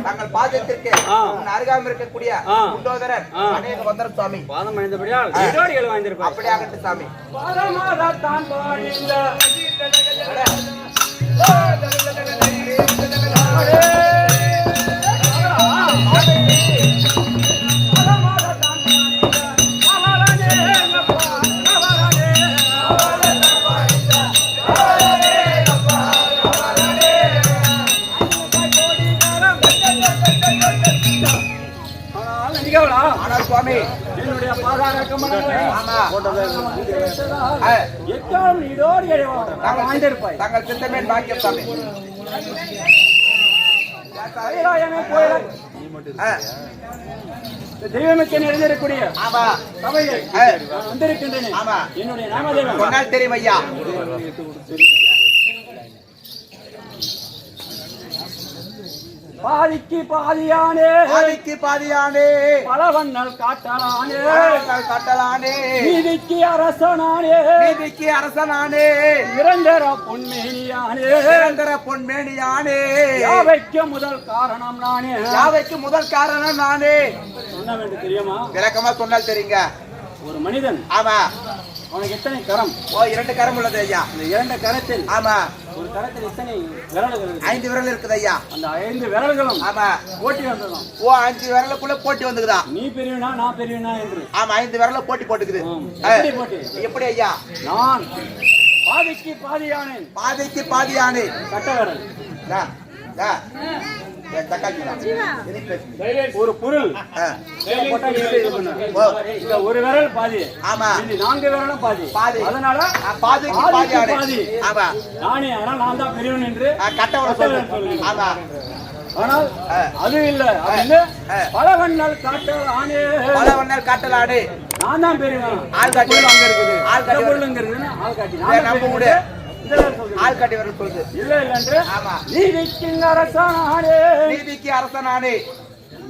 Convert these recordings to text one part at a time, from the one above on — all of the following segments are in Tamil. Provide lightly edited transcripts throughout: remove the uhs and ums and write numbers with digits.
தங்கள் பாதத்திற்கு அருகாமல் இருக்கக்கூடிய குண்டோதரர் அநேக வந்தர சுவாமி பாதம் அணிந்தபடியால் அப்படியாகட்டும் சாமி. சுவாமி என்னுடைய தங்கள் சித்தமே பாக்கியம் சாமி. தெய்வமிக்க நிறைந்திருக்கூடிய சபையில் வந்திருக்கின்றன. என்னுடைய நாமதேவன் தெரியும் ஐயா. பாதிக்கு பாதியானே பாதிக்கு பாதியானே பலவண்ணல் காட்டலானே காட்டலானே நீதிக்கு அரசனானே நீதிக்கு அரசனானே நிரந்தர பொன்மேனியானே நிரந்தர பொன்மேனியானே யாவைக்கு முதல் காரணம் நானே யாவைக்கு முதல் காரணம் நானே. சொன்ன வேண்டும் தெரியுமா? விளக்கமா சொன்னால் தெரியுங்க. ஒரு மனிதன் ஆமா அவனுக்கு எத்தனை கரம்? இரண்டு கரம் உள்ளது ஐயா. இந்த இரண்டு கரத்தில் ஆமா ஒரு கரத்தில் எத்தனை விரல்கள்? 5 விரல் இருக்குது ஐயா. அந்த 5 விரல்களும் ஆமா போட்டி வந்ததும் 5 விரலுக்குள்ள போட்டி வந்துக்குதா? நீ பெரியவனா நான் பெரியவனா என்று. ஆமா 5 விரல போட்டி போட்டுக்குது. எப்படி போட்டி? எப்படி ஐயா? நான் பாதிக்கு பாதியானேன். பாதிக்கு பாதியானே கட்ட விரல் ஒரு பொருள் ஒரு விரல் பாதி. ஆமா 4 விரலும் பாதி பாதி. அதனால பாதிக்கு பாதி. ஆமா நானே அதனால நான் தான் பெரியவன் என்று கட்ட விரல். ஆமா ஆனால் அது இல்ல அப்படின்னு பல வண்ணால் காட்டல் ஆனே பல வண்ணால் காட்டல் ஆடு நான் தான் பெரியவன் ஆள் காட்டி அங்க இருக்குது ஆள் காட்டி பொருள் அங்க இருக்குன்னு ஆள் காட்டி நம்ப முடியாது ஆள் காட்டி வர சொல்லுது இல்ல இல்லன்று ஆமா நீதிக்கு அரசானே நீதிக்கு அரசனானே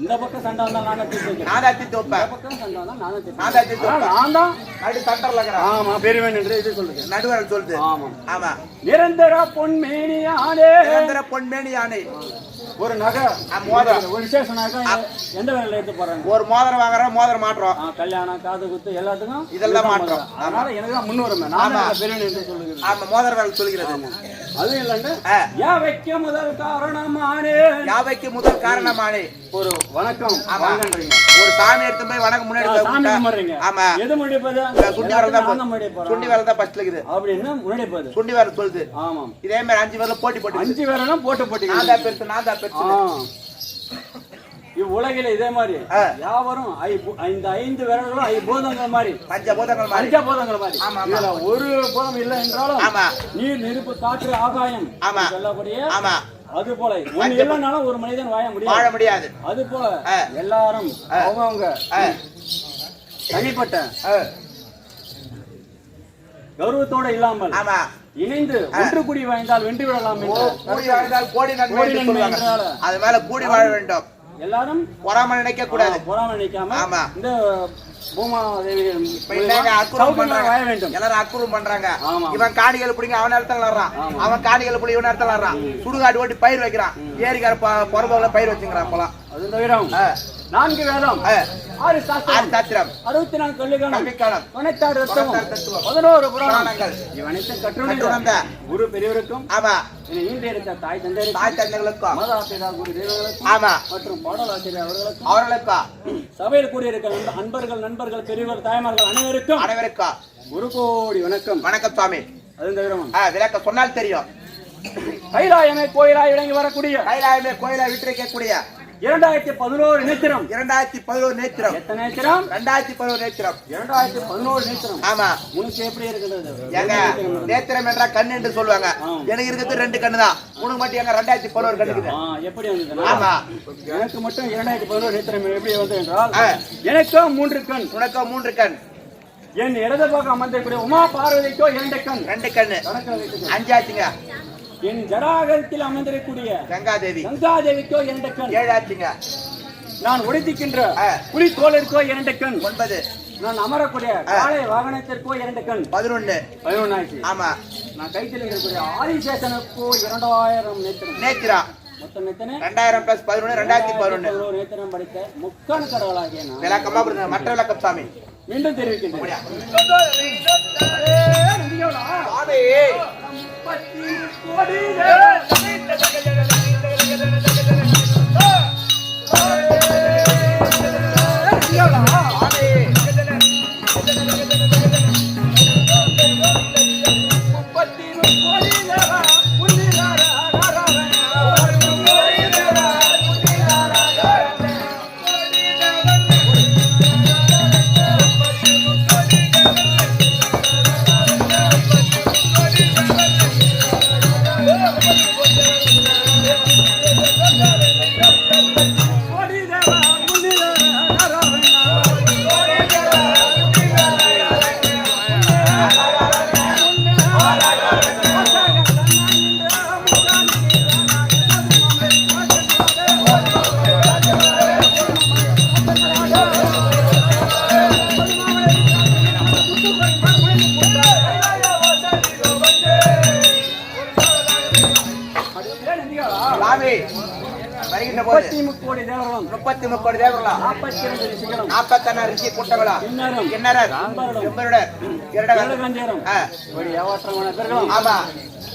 இந்த பக்கம் சண்டை வந்தா நானே தீர்த்து நான் தான் தீர்த்து வைப்பேன் பக்கம் சண்டை வந்தா நானே தீர்த்து நான் தான் தீர்த்து வைப்பேன் நான் தான் நடு சென்டர்ல இருக்கிறேன் ஆமா பெரியவன் என்று இது சொல்லுது நடுவர் சொல்லுது ஆமா ஆமா நிரந்தர பொன்மேனியானே நிரந்தர பொன்மேனி யானை ஒரு நகை மோதிரம் ஒரு விசேஷ நகை எந்த வேலையில எடுத்து போறாங்க ஒரு மோதிரம் வாங்குறோம் மோதிரம் மாட்டுறோம் கல்யாணம் காது குத்து எல்லாத்துக்கும் இதெல்லாம் மாட்டுறோம் அதனால எனக்கு தான் முன்னுரிமை நான் பெரியவன் என்று சொல்லுகிறேன் ஆமா மோதிரம் வேலை சொல்லுகிறது அது இல்லைங்க யாவைக்கு முதல் காரணமானே யாவைக்கு முதல் காரணமானே ஒரு வணக்கம் வாங்கன்றீங்க ஒரு சாமி எடுத்து போய் வணக்கம் முன்னாடி சாமி கும்பிடுறீங்க ஆமா எது முடிப்பது சுண்டி வரல தான் சுண்டி வரல தான் ஃபர்ஸ்ட்ல இருக்குது அப்படின்னா முடிப்பது சுண்டி வர சொல்லுது ஆமா இதே மாதிரி 5 பேர்ல போட்டி போட்டு 5 பேரெல்லாம் போட்டி நான் தான் பெருசு இவ்வுலகில இதே மாதிரி யாவரும் இந்த 5 விரல்களும் 5 பூதங்கள் மாதிரி பஞ்சபூதங்கள் மாதிரி இதுல ஒரு பூதம் இல்லை என்றாலும் நீர் நெருப்பு காற்று ஆகாயம் சொல்லக்கூடிய அது போல ஒண்ணு இல்லைனாலும் ஒரு மனிதன் வாழ முடியாது அது போல எல்லாரும் அவங்க தனிப்பட்ட கௌரவத்தோட இல்லாமல் இணைந்து ஒன்று கூடி வாழ்ந்தால் வென்று விடலாம் கோடி நன்மை அது மேல கூடி வாழ வேண்டும் எல்லாரும் பொறாம நினைக்க கூடாது பொறாம நினைக்காம இந்த பூமாதேவி எல்லாரும் அக்குறம் பண்றாங்க இவன் காணிகள் பிடிங்க அவன் இடத்துல நடுறான் அவன் காணிகள் பிடி இவன் இடத்துல நடுறான் சுடுகாடு ஓட்டி பயிர் வைக்கிறான் ஏரிக்கார பொறம்போல பயிர் வச்சுக்கிறான் போலாம் அது தவிர 4 வேதம் 6 சாஸ்திரம் 64 கல்விக்காலம் 96 தத்துவம் 11 புராணங்கள் இவனைத்து கற்றுணர்ந்த குரு பெரியவருக்கும் ஈண்டு எடுத்த தாய் தந்தையருக்கும் மாதாபிதா குரு தேவர்களுக்கும் மற்றும் பாடலாசிரியர் அவர்களுக்கும் சபையில் கூடியிருக்கிற அன்பர்கள் நண்பர்கள் பெரியவர் தாய்மார்கள் அனைவருக்கும் குரு கோடி வணக்கம் சுவாமி. அது தவிர விளக்க சொன்னால் தெரியும். கைலாயமே கோயிலாய் விளங்கி வரக்கூடிய கைலாயமே கோயிலாய் விட்டிருக்கக்கூடிய 2011 நேத்திரம் 2011 நேத்திரம் எத்தனை நேத்திரம் 2011 நேத்திரம் 2011 நேத்திரம் ஆமா உனக்கு எப்படி இருக்குது ஏங்க நேத்திரம் என்றா கண் என்று சொல்வாங்க எனக்கு இருக்குது 2 கண்ணு தான் உனக்கு மட்டும் எங்க 2011 கண்ணு இருக்குது எப்படி வந்தது ஆமா எனக்கு மட்டும் 2011 நேத்திரம் எப்படி வந்தது என்றால் எனக்கு 3 கண் உனக்கு 3 கண் என் இடது பக்கம் அமர்ந்திருக்கிற உமா பார்வதிக்கோ 2 கண் 2 கண்ணு 5 ஆச்சுங்க என் ஜடாகரத்தில் அமர்ந்திருக்கக்கூடிய கங்காதேவிக்கோ 2 கண் 7 ஆச்சுங்க நான் உடுத்திக்கின்ற புலி தோலிற்கோ 2 கண் 9 நான் அமரக்கூடிய காளை வாகனத்திற்கோ 2 கண் 11 ஆச்சு ஆமா நான் கைத்தில் இருக்கக்கூடிய ஆதிசேஷனுக்கோ 2000 நேத்திரா மொத்தம் எத்தனை 2000 + 11 2011 நேத்திரம் படித்த முக்கான கடவுளாகிய நான் விளக்கமா புரியுது மற்ற விளக்கம் சாமி மீண்டும் தெரிவிக்கின்றேன் கோடி தேவர்களும் 33 கோடி தேவர்களும் 42 ரிஷிகளும் 46 ரிஷி கூட்டங்களும் கிண்ணறர் செம்பருடர் இரடகஞ்சேரம் ஒரு ஏவாற்றமான பேர்களும் ஆமா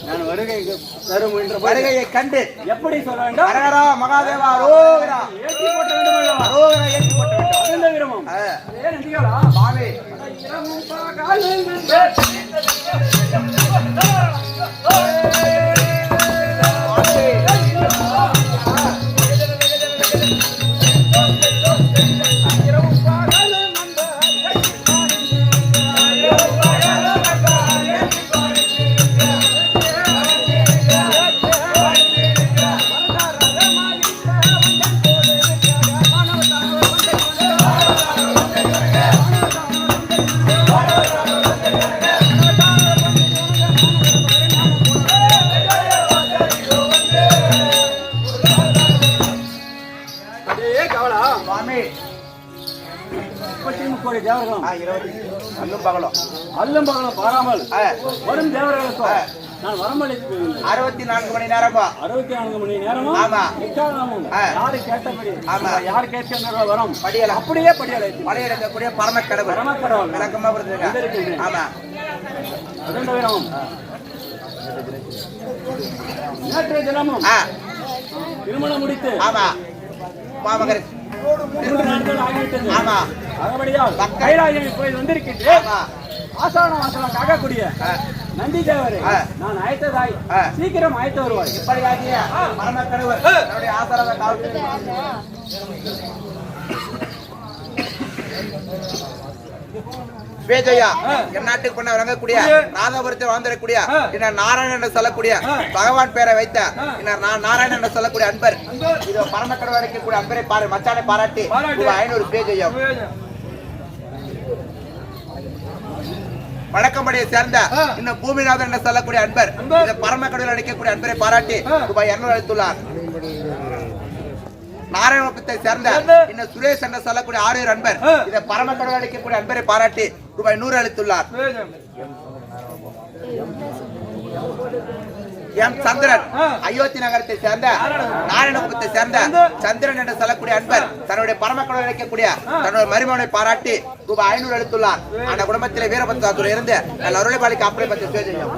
நான் வருகையை கண்டு எப்படி சொல்ல வேண்டும் அரகரா மகாதேவா ரோகரா ஏற்றி போட்ட வேண்டும் அல்லவா ரோகரா ஏற்றி போட்ட வேண்டும் இந்த விரமம் ஏன் நந்திகளா சாமி இரமும் பகலும் முக்கோடி தேவர்களும் 20 அல்லும் பகலும் பாராமல் வரும் தேவர்களுக்கும் நான் வரமளித்து 64 மணி நேரமா 64 மணி நேரமும் ஆமா நிக்காலமும் யாரு கேட்டபடி ஆமா யார் கேட்கின்ற வரும் படியல அப்படியே படியெடுக்கக்கூடிய பரமக்கடவுள் விளக்கமா வருது ஆமா அதன் நேற்றைய தினமும் திருமணம் முடித்து ஆமா மாமகர் 3 நாட்கள் ஆகிவிட்டது ஆமா அதபடியால் கைலாயம் போய் வந்திருக்கின்றேன் ஆசான வாசனம் காக்கக்கூடிய நந்தி தேவரே நான் அழைத்ததாய் சீக்கிரம் அழைத்து வருவாய் இப்படியாகிய பரமக்கடவுள் என்னுடைய ஆசாரத்தை காவல் வேஜையா என் நாட்டுக்கு பண்ண வழங்கக்கூடிய ராதாபுரத்தில் வாழ்ந்திருக்கக்கூடிய பின்னர் நாராயணன் என்று சொல்லக்கூடிய பகவான் பேரை வைத்த பின்னர் நான் நாராயணன் என்று சொல்லக்கூடிய அன்பர் இதோ பரமக்கடவுள் அழைக்கக்கூடிய அன்பரை மச்சானை பாராட்டி 500 பேஜையா வணக்கம்படியை சேர்ந்த இன்னும் பூமிநாதன் என்று சொல்லக்கூடிய அன்பர் இந்த பரமக்கடவுள் அழைக்கக்கூடிய அன்பரை பாராட்டி ₹200 அளித்துள்ளார். நாராயணபுரத்தை சேர்ந்த இன்னும் சுரேஷ் என்று சொல்லக்கூடிய 6 அன்பர் இதை பரமக்கடவுள் அழைக்கக்கூடிய அன்பரை பாராட்டி ₹100 அளித்துள்ளார். எம் சந்திரன் அயோத்தி நகரத்தை சேர்ந்த நாராயணபுரத்தை சேர்ந்த சந்திரன் என்று சொல்லக்கூடிய அன்பர் தன்னுடைய பரமக்கடவுள் அழைக்கக்கூடிய தன்னுடைய மருமகனை பாராட்டி ₹500 அளித்துள்ளார். அந்த குடும்பத்திலே வீரபத்ராத்துறை இருந்து அருளை பாலிக்கு அப்பளை பற்றி செய்யும்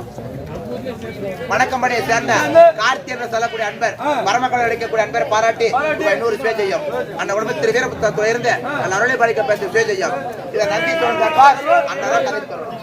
வணக்கம்படியை சேர்ந்த கார்த்தி என்று சொல்லக்கூடிய அன்பர் பரமக்கடவுள் அழைக்கக்கூடிய அன்பரை பாராட்டி ₹100 செய்யும். அந்த குடும்பத்தில் வீரபத்ராத்துறை இருந்து அருளை பாலிக்க பேச செய்யும். இதை நன்றி சொல்றார் அந்த கதை சொல்லணும்.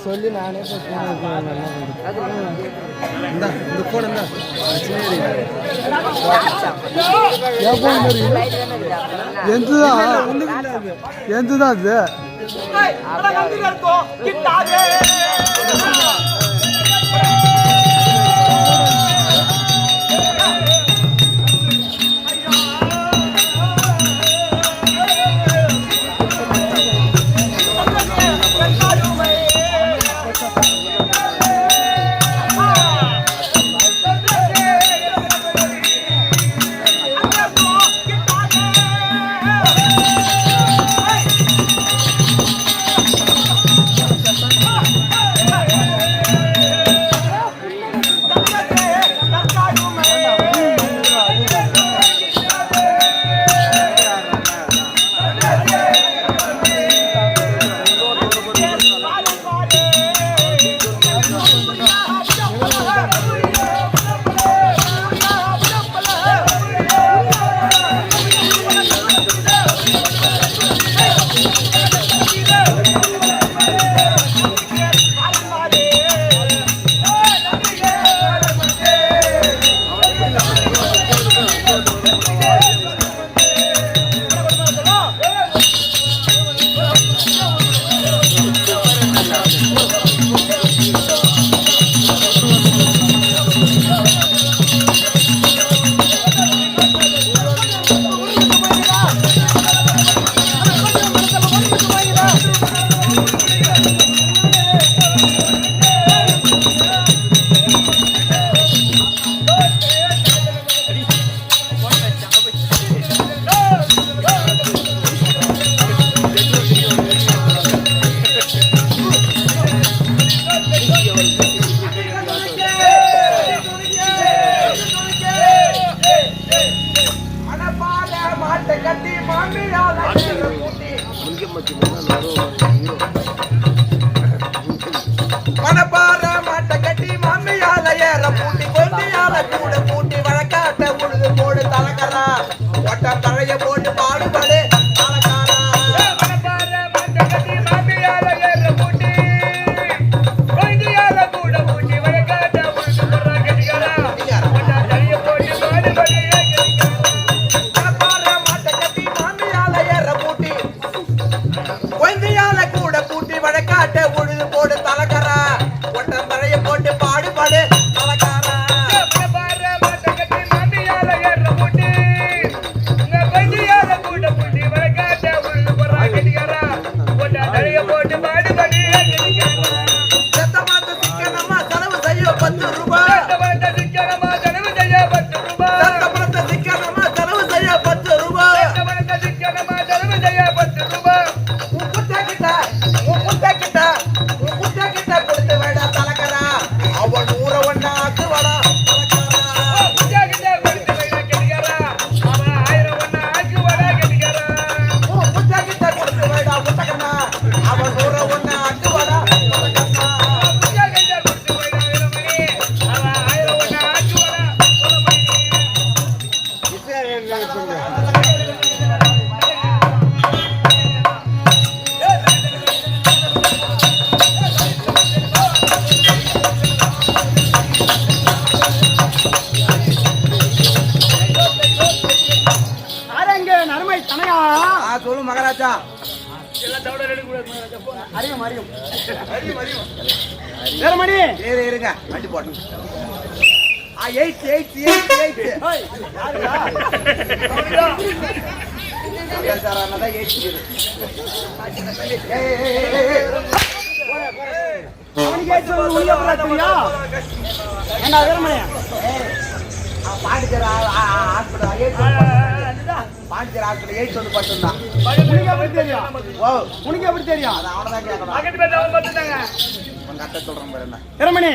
சொல்லி நானே இந்த போன் ಎಂತದ ಅದು மனப்பாற மாட்ட கட்டி மாமியால ஏற பூட்டி கொண்டியால கூட பூட்டி வழக்காட்ட உழுது போடு தலக்கரா ஒட்ட தழைய போட்டு பாடுபடு தலக்காரா மனப்பாற மாட்ட கட்டி மாமியால ஏற பூட்டி கொண்டியால கூட பூட்டி வழக்காட்ட உழுது போடுற கட்டிகாரா ஒட்ட தழைய போட்டு பாடுபடு மனப்பாற மாட்ட கட்டி மாமியால ஏற பூட்டி கொண்டியால கூட பூட்டி வழக்காட்ட உழுது போடு தலக்கரா ஒட்ட தழைய போட்டு பாடுபடு தலக்காரா மனப்பாற மாட்ட கட்டி மாமியால ஏற பூட்டி கொண்டியால கூட பூட்டி வழக்காட்ட உழுது போடுற கட்டிகாரா ஒட்ட தழைய போட்டு பாடுபடு செத்த மாத்த சிக்கனமா செலவு செய்ய 10 ரூபாய் செத்த மாத்த சிக்கனமா செலவு செய்ய 10 ரூபாய் உன் குட்டை கிட்ட கொடுத்து வேடா தலக்கரா அவன் ஊர ஒண்ணா ஆக்குவடா உன் குட்டை கிட்ட கொடுத்து வேடா முட்டகனா அவன் ஊர ஒண்ணா ஆக்குவடா சொல்லு மகாராஜா இருங்க வண்டி போட்டு 8 பாட்டு பாண்டியர் ஹாஸ்பிட்டல் 8 வந்து படுத்திருந்தான். உனக்கு எப்படி தெரியும்? ஓ உனக்கு எப்படி தெரியும்? அது அவனதான் கேட்கணும். பக்கத்து பேர் அவன் பார்த்துட்டாங்க. உங்க அத்தை சொல்றேன் பாரு என்ன. திறமணி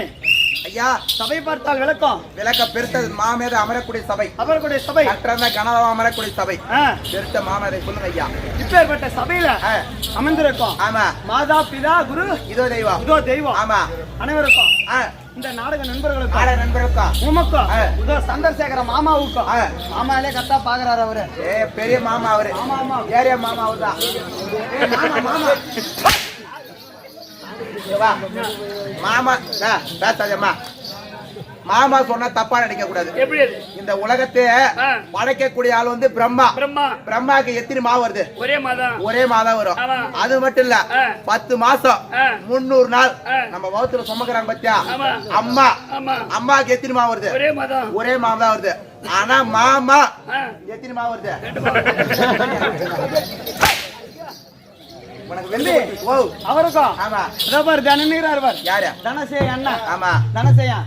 ஐயா சபை பார்த்தால் விளக்கம். விளக்க பெருத்த மாமேத அமரக்கூடிய சபை. அவர்களுடைய சபை கற்றந்த கனவா அமரக்கூடிய சபை. ஆ, பெருத்த மாமேதை சொல்லுங்க ஐயா. இப்பேற்பட்ட சபையில அமர்ந்திருக்கோம். ஆமா மாதா பிதா குரு இதோ தெய்வம். இதோ தெய்வம். ஆமா அனைவருக்கும் ஆ, இந்த நாடக நண்பர்களுக்கும் ஆட நண்பருக்கும் உமக்கும் இதோ சந்திரசேகர மாமாவுக்கும் மாமாலே கரெக்டா பாக்குறாரு அவரு. பெரிய மாமா அவரு. ஆமா ஆமா ஏரியா மாமா அவர்தான். மாமா மாமா வா. மாமா பேசாதம்மா. மாமா சொன்னா தப்பா நினைக்க கூடாது. எப்படி இந்த உலகத்தை படைக்கக்கூடிய ஆள் வந்து பிரம்மா. பிரம்மாக்கு எத்தனை மா வருது? ஒரே மாதம் வரும். அது மட்டும் இல்ல 10 மாசம் 300 நாள் நம்ம வகுத்துல சுமக்கிறாங்க பத்தியா அம்மா. அம்மாக்கு எத்தனை மா வருது? ஒரே மாதம் தான் வருது. ஆனா மாமா எத்தனை மா வருது? அவருக்கும் யாரு? தனசேய அண்ணா. ஆமா தனசேயா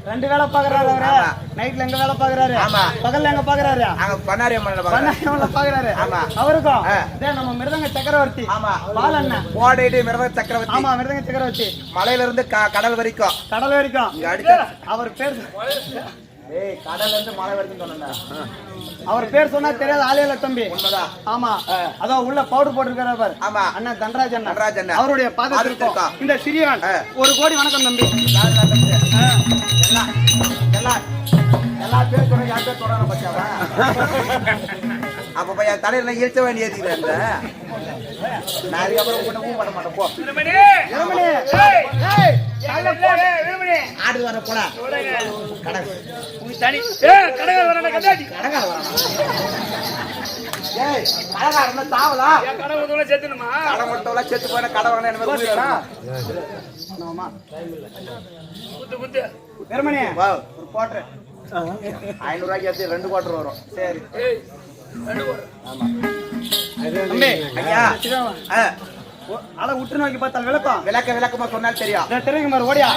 2 வேலை பாக்குறாரு அவரு. நைட்ல எங்க வேலை பாக்குறாரு, பகல்ல எங்க பாக்குறாரு, பண்ணாரி பாக்குறாரு. அவருக்கும் நம்ம மிருதங்க சக்கரவர்த்தி. ஆமா பாலண்ணன் ஓடையிட்டு மிருதங்க சக்கரவர்த்தி. ஆமா மிருதங்க சக்கரவர்த்தி. மலையில இருந்து கடல் வரைக்கும். கடல் வரைக்கும் அவர் பேர் கடல்ல இருந்து மலை வரைக்கும் சொன்னா அவர் பேர் சொன்னா தெரியாது ஆலையில தம்பி. உண்மைதான். ஆமா அதான் உள்ள பவுடர் போட்டிருக்காரு பாரு. ஆமா அண்ணா தன்ராஜ் அண்ணா. தன்ராஜ் அண்ணா அவருடைய பாதத்திற்கும் இந்த சிறியவன் 1 கோடி வணக்கம் தம்பி. எல்லா பேர் சொல்ற யார் பேர் சொல்றாங்க பச்சாவா? அப்ப போய் என் தலையில இழுச்ச வேண்டிய ஏத்திக்கிறேன். நான் அதுக்கப்புறம் கூட பண்ண மாட்டேன் போ. ஆடு வர போல செத்து போன கடை வாங்க போட்டு 500 ரூபாய்க்கு ஏற்றி 2 குவார்டர் வரும். சரி ஆளை உற்று நோக்கி பார்த்தால் விளக்கம். விளக்கமா சொன்னால் தெரியும். தெரியுங்க மாதிரி ஓடியா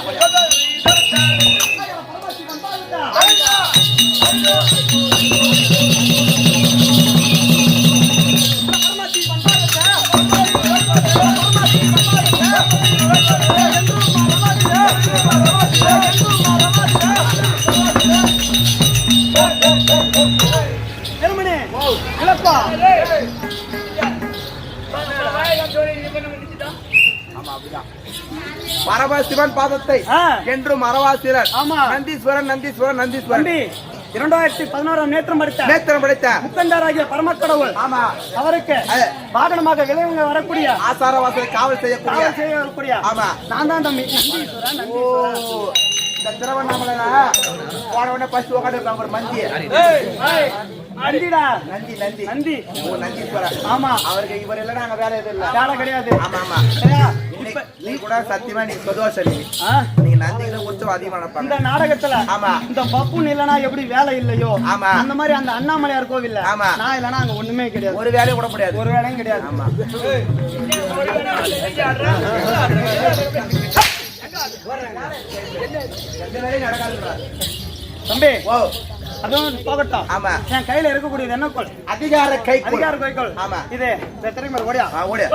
பரமசிவன் பாதத்தை என்றும் மறவாசிரர். நந்தீஸ்வரன் நந்தீஸ்வரன் நந்தீஸ்வரன் 2011 நேற்றம் படைத்த முக்கந்தாராகிய பரமக்கடவுள். ஆமா அவருக்கு வாகனமாக விளைவுங்க வரக்கூடிய ஆசாரவாசலை காவல் செய்யக்கூடிய ஆமா நான் தான் தம்பி. இந்த திருவண்ணாமலை போன உடனே பஸ்ட் உட்காந்துருக்காங்க ஒரு மந்தி. நந்திடா நந்தி நந்தி நந்தி நந்தீஸ்வரர். ஆமா அவருக்கு இவர் இல்லைன்னா அங்க வேலை எதுவும் இல்லை. வேலை கிடையாது. ஆமா ஆமா நீ கூட சத்தியமா நீ சதோஷம். நீங்க நந்திகளை கொஞ்சம் அதிகமா நினைப்பாங்க இந்த நாடகத்துல. ஆமா இந்த பப்புன் இல்லனா எப்படி வேலை இல்லையோ ஆமா அந்த மாதிரி அந்த அண்ணாமலையார் கோவில்ல ஆமா நான் இல்லனா அங்க ஒண்ணுமே கிடையாது. ஒரு வேலையும் கூட முடியாது. ஒரு வேலையும் கிடையாது. ஆமா தம்பி அதுவும் போகட்டும். ஆமா என் கையில இருக்கக்கூடியது என்ன கோல்? அதிகார கைகோள். ஆமா இது தெரியுமா? ஓடியா ஓடியா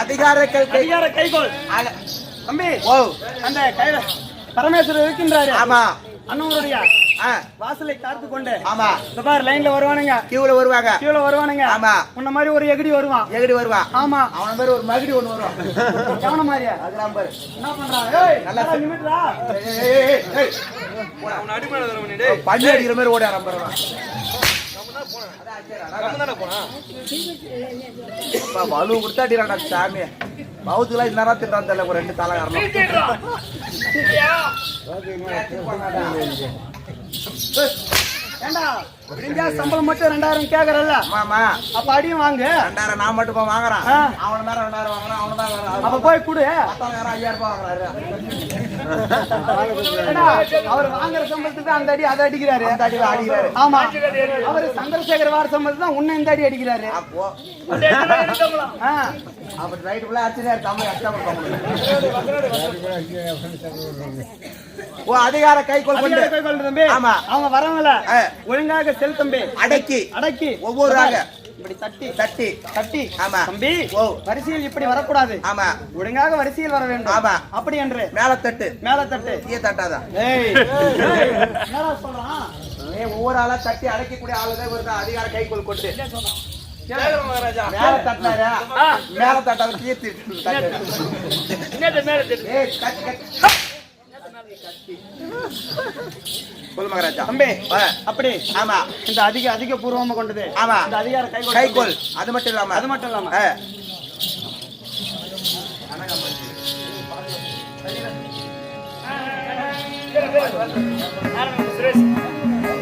அதிகார கைகோள் தம்பி. அந்த கையில பரமேஸ்வரர் இருக்கின்றாரு. ஆமா அண்ணனுடைய ஆ, வாசலை காத்து கொண்டு ஆமா இந்த பாரு லைன்ல வருவானுங்க, கியூல வருவாங்க. கீழே வருவானுங்க. ஆமா உன்ன மாதிரி ஒரு எகடி வருவான். எகடி வருவான். ஆமா, அவன மாதிரி ஒரு மகிடி ஒண்ணு வரும். கவன மாதிரியா அதெல்லாம் பாரு. என்ன பண்றான்? ஏய் நல்லா நல்லா நிமிட்றா. அவன அடிமையில தரவனே டேய். பள்ளி அடிக்கிற மாதிரி ஓடி ஆரம்பிறான். நம்மதானே போனா. வலு கொடுத்தா அடிறான்டா சாமி. பவுத்துலாம் இந்த நேரம் தின்றான் தெரியல, ஒரு 2 தலை காரணம். ஏண்டா விடிஞ்சா சம்பளம் மட்டும் 2000 கேக்குறல்ல, ஆமா அப்ப அடியும் வாங்க. 2000 நான் மட்டும் போய் வாங்குறான். ஆ. அவன நேரம் 2000 வாங்குறான். அவன தான் அப்ப போய் குடு. 5000 ரூபாய் வாங்குறாரு. ஏண்டா, அவர் வாங்குற சம்பளத்துக்கு அந்த அடி அதை அடிக்கிறாரு. அந்த அடி அடிக்கிறாரு. ஆமா, அவர் சந்திரசேகர் வார சம்பளத்துக்கு தான் உன்ன இந்த அடி அடிக்கிறாரு. அப்போ ஆ, அப்ப ரைட் ஃபுல்லா அடிச்சே தமிழ் அஷ்டமர் தமிழ். ஓ அதிகார கைகொள் கொண்டு அதிகார கைகொள் தம்பி. ஆமா. அவங்க வரவங்கள ஒழுங்காக செல் தம்பி. அடக்கி அடக்கி ஒவ்வொரு ஆக இப்படி தட்டி தட்டி தட்டி. ஆமா. தம்பி, ஓ வரிசையில் இப்படி வரக்கூடாது. ஆமா ஒழுங்காக வரிசையில் வர வேண்டும். ஆமா. அப்படி என்று மேல தட்டு மேல தட்டு. கீழ தட்டாதான். ஏய் என்னடா சொல்றான்? ஒவ்வொரு ஆளா தட்டி அடக்கக்கூடிய ஆளுதான் வருதா அதிகார கைகொள் கொண்டு. கேக்குற மகாராஜா. மேல தட்டாரா? மேல தட்டாத கீழ தட்டு. என்னது மேல தெரியுது? ஏய் கட் கட். சொல்லு மகாராஜா. தம்பி, ஆ. அப்படி ஆமா இந்த அதிக பூர்வமா கொண்டது. ஆமா. இந்த அதிகார கைகோள் கைகோள் அது மட்டும் இல்லாம அது மட்டும் இல்லாம ஆ.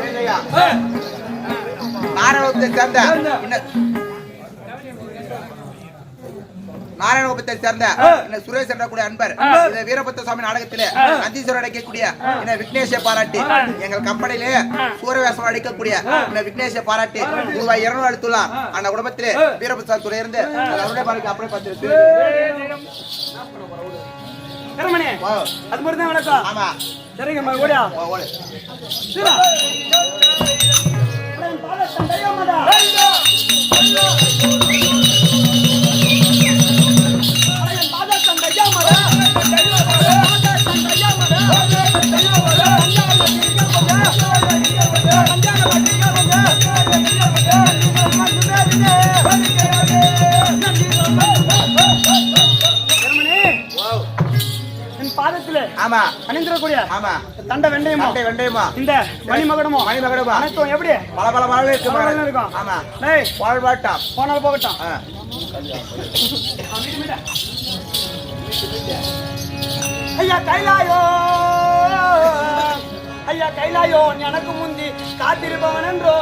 வேலையா? நாராயணகுப்தை சேர்ந்த நாராயணகுப்தை சேர்ந்த இந்த சுரேஷ் என்றக்கூடிய அன்பர் இந்த வீரபத்திர சுவாமி நாடகத்திலே நந்தீஸ்வரர் அடைக்கக்கூடிய இந்த விக்னேஷை பாராட்டி எங்கள் கம்பெனியிலே சூரவேசம் அடிக்கக்கூடிய இந்த விக்னேஷை பாராட்டி ரூபாய் 200 அளித்துள்ளார். அந்த குடும்பத்திலே வீரபத்திர துறை இருந்து அவருடைய பாருங்க அப்படியே பார்த்து பெருமனே, அது மட்டும் தான் வணக்கம். ஆமா சரிங்க மக ஓடியா. ஓடு சிவா பாலத்தன் தையமடா. பாலத்தன் தையமடா. பாதத்திலே ஆமா அணிந்திரக்கூடிய ஆமா தண்டை வெண்டையுமா வெண்டையுமா இந்த மணிமகடமோ அனைத்தும் எப்படி பல பல வாழ் இருக்கு பலபலன்னு இருக்கும். ஆமா டேய் வாழ்வாட்டா போனாலும் போகட்டும். ஐயா கைலாயோ, ஐயா கைலாயோ, எனக்கு முந்தி காத்திருப்பவன் என்றோ.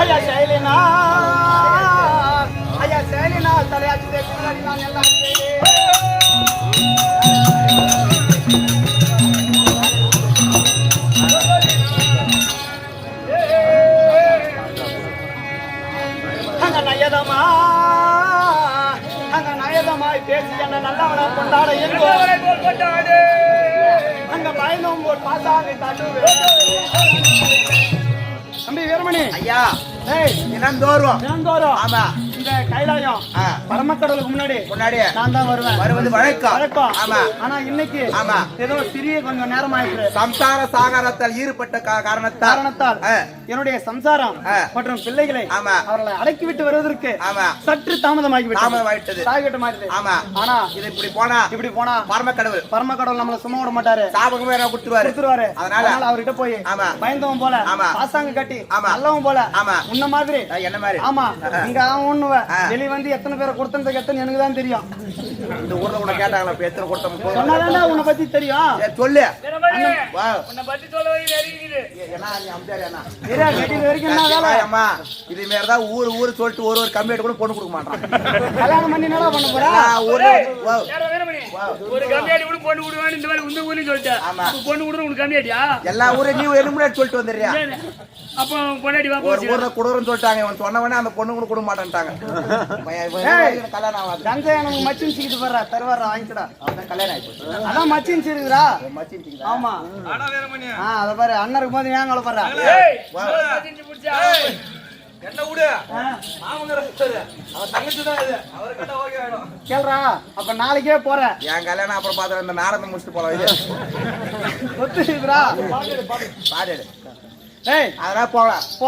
ஐயா செயலினா, ஐயா செயலினா தலையாச்சு நான் எல்லாம் அங்க நயதமாய் பேசி என்ன நல்லவனை கொண்டாட அங்க பயணம் போல் பாசாங்க தட்டுவே. தம்பி வீரமணி ஐயா ஏய் தினந்தோறும் தினந்தோறும் ஆமா இந்த கைலாயம் பரமக்கடலுக்கு முன்னாடி நான் தான் வருவேன். வருவது வழக்கம். ஆமா ஆனா இன்னைக்கு ஆமா ஏதோ சிறிய கொஞ்சம் நேரம் ஆயிடுச்சு. சம்சார சாகரத்தால் ஈடுபட்ட காரணத்தால் என்னுடைய சம்சாரம் மற்றும் பிள்ளைகளை ஆமா அவர்களை அடக்கி விட்டு வருவதற்கு ஆமா சற்று தாமதமாகிவிட்டது. ஆமா ஆனா இது இப்படி போனா பரமக்கடவுள் நம்மள சும்மா விட மாட்டாரு. சாபகமே கொடுத்துருவாரு. அதனால அவர்கிட்ட போய் பயந்தவன் போல பாசாங்க கட்டி நல்லவன் போல உன்ன மாதிரி என்ன மாதிரி ஆமா இங்க அவன் வெளி வந்து எத்தனை பேரை கொடுத்தது எத்தனை எனக்கு தான் தெரியும். இந்த ஊர்ல கூட கேட்டாங்களா எத்தனை கொடுத்தோம் சொன்னாதான் உன்னை பத்தி தெரியும். சொல்லு உன்னை பத்தி சொல்ல இது மாதிரிதான் ஊரு சொல்லிட்டு ஒரு கம்மியாட்டு கூட பொண்ணு கொடுக்க மாட்டான். கல்யாணம் பண்ணி என்ன பண்ண போறா? ஒரு கம்மியாடி கூட பொண்ணு கொடுவான்னு இந்த மாதிரி உந்த ஊர்லயும் சொல்லிட்டேன். பொண்ணு கொடுற உனக்கு கம்மியாடியா? எல்லா ஊரையும் நீ எலும்புனாடி சொல்லிட்டு வந்துடுறியா? அப்ப பொண்ணாடி வா ஒரு ஊர்ல குடுறன்னு சொல்லிட்டாங்க. இவன் சொன்னவனே அந்த பொண்ணு கூட கொடுக்க மாட்டேன்ட்டாங்க. கல்யாணம் ஆகாது. கங்கை எனக்கு மச்சின் சீக்கிட்டு போடுறா தருவாரா வாங்கிக்கடா. அதான் கல்யாணம் ஆயிடுச்சு. அதான் மச்சின் சீருக்குறா. மச்சின் ஆமா அத பாரு அண்ணருக்கு போது ஏன் கலப்பறா? என்ன விடு மாமங்கர சிஸ்டர் அவர் தங்கச்சி தான் இது அவர் கிட்ட ஓகே ஆயிடும் கேளுடா அப்ப நாளைக்கே போறேன் என் கல்யாணம் அப்புறம் பாத்துறேன் இந்த நாடகம் முடிச்சுட்டு போலாம் இது ஒத்துக்குதுடா பாடு டேய் அதெல்லாம் போகலாம் போ.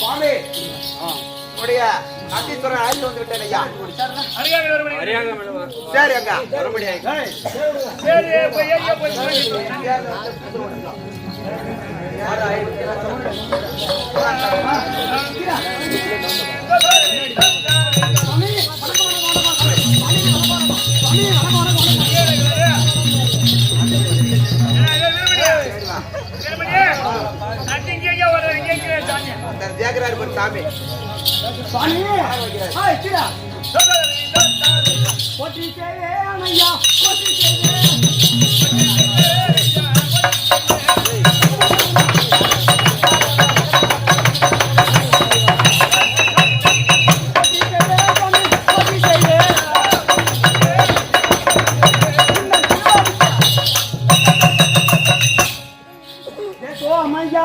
சுவாமி உடைய அத்தீஸ்வரன் அழைத்து வந்து விட்டேன் ஐயா அரியாக ஒரு மணி சரி அங்க வர முடியாது டேய் சரி போய் ஏறியா போய் ஜேகராரு ஒரு சாமி சாமி ஹாய் கிடா போட்டி செய்யேனையா போட்டி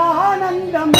ஆனந்தம்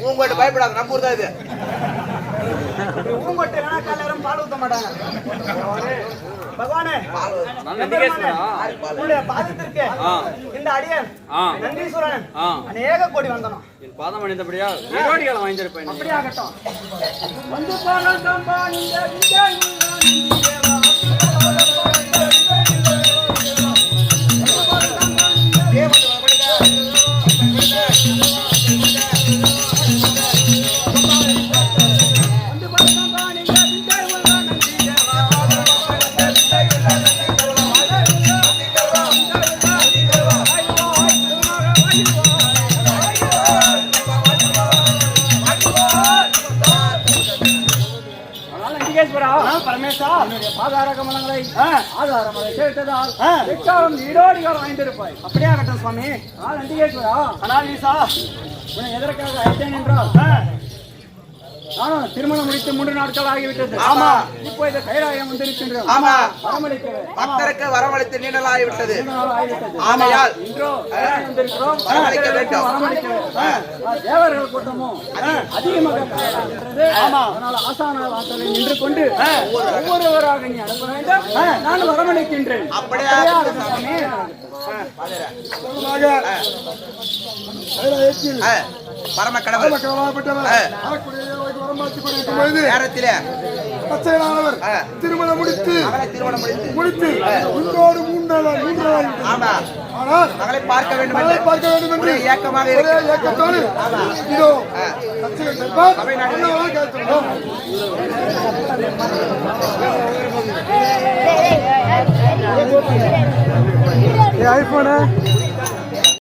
உங்கள்கிட்ட பயப்படாத நம்ம ஊர் தான் இது ஊங்கொட்டை வேணா காலையில பால் ஊத்த மாட்டாங்க பகவானே உங்களுடைய பாதத்திற்கு இந்த அடியன் நந்தீஸ்வரன் அநேக கோடி வந்தனம் என் பாதம் அணிந்தபடியா ஈரோடிகளை வாங்கியிருப்பேன். அப்படியே ஆகட்டும் வந்து பாடம் பரமேசா ஆதார கமலங்களை ஆதாரமலை சேர்த்ததால் எக்காலம் ஈரோடிகள் வாய்ந்திருப்பாய். அப்படியே ஆகட்டும் சுவாமி. நந்திகேஸ்வரா ஆனால் ஈசா உன்னை எதற்காக அழைத்தேன் என்றால் நானும் திருமணம் முடித்து 3 நாட்கள் ஆகிவிட்டது. ஆமா. இப்போ இந்த கைலாயம் வந்திருக்கின்றோம். ஆமா. வரமளிக்க பக்தருக்கு வரவழைத்து நீண்ட நாள் ஆகிவிட்டது. ஆகிவிட்டது. ஆமையால் இன்றோ வந்திருக்கிறோம். வரவழைக்க வேண்டும். தேவர்கள் கூட்டமும் அதிகமாக இருக்கின்றது. அதனால ஆசான வாசலை நின்று கொண்டு ஒவ்வொருவராக நீ அனுப்ப வேண்டும். நான் வரமளிக்கின்றேன். அப்படியே பரம கடவுள் நேரத்திலே திருமணம் முடித்து திருமணம் முடித்து உன்னோடு 3 நாள் ஆமா ஆனால் மகளை பார்க்க வேண்டும் மகளை என்று பார்க்க வேண்டும் என்று ஒரே ஏக்கமாக ஒரே இருக்கிறது. ஏக்கத்தோடு ஆமா. இதோ ஆ. சச்சிகன் தர்பார் சபை நாடு. அண்ணாவாக கேட்டுள்ளோம். ஐபோனு